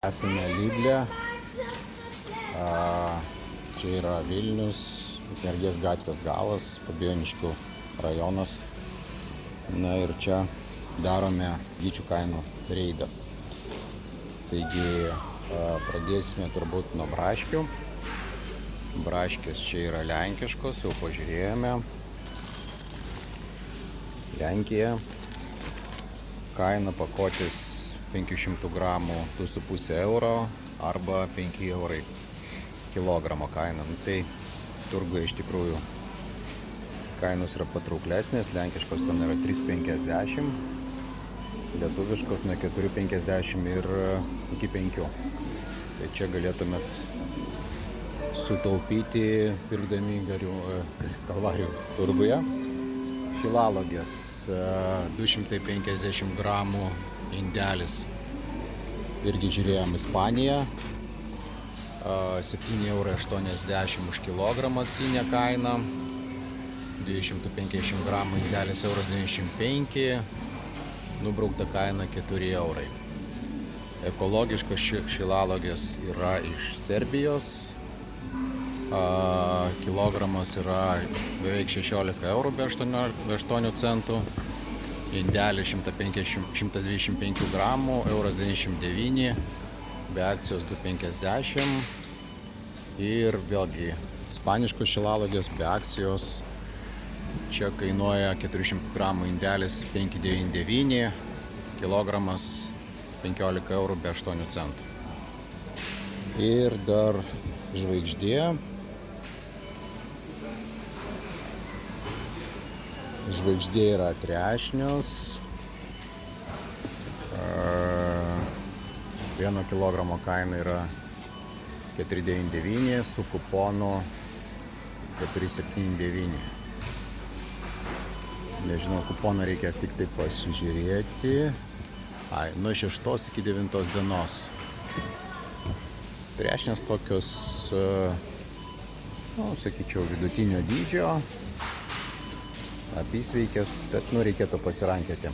Esame Lidle, čia yra Vilnius, Ukmergės gatvės galas, Fabijoniškių rajonas. Na ir čia darome gyčių kainų reidą. Taigi pradėsime turbūt nuo braškių. Braškės čia yra lenkiškos, jau pažiūrėjome. Lenkija. Kaina pakuotės 500 gramų 2,5 euro arba 5 eurai kilogramo kaina. Tai turguje iš tikrųjų kainos yra patrauklesnės. Lenkiškos ten yra 3,50, lietuviškos nuo 4,50 ir iki 5. Tai čia galėtumėt sutaupyti pirkdami Kalvarijų turguje. Šilalogės 250 gramų indelis. Irgi žiūrėjom Ispaniją. 7,80 už kilogramą akcinė kaina. 250 gramų indelis 1,95 €. Nubraukta kaina 4 eurai. Ekologiškos šilalogės yra iš Serbijos. Kilogramas yra beveik 16 eurų be 8 centų. Indelį 125 gramų, 1,99 €, be akcijos 2,50 €. Ir vėlgi ispaniškos šilalogės be akcijos. Čia kainuoja 400 gramų indelis 5,99 €, kilogramas 15 eurų be 8 centų. Ir dar žvaigždė. Žvaigždė yra trešnios. 1 kilogramo kaina yra 4,99 €, su kuponu 4,79 €. Nežinau, kuponą reikia tik tai pasižiūrėti. Nuo 6 iki 9 dienos. Trešnės tokios, sakyčiau, vidutinio dydžio. Apysveikės, bet reikėtų pasirankioti.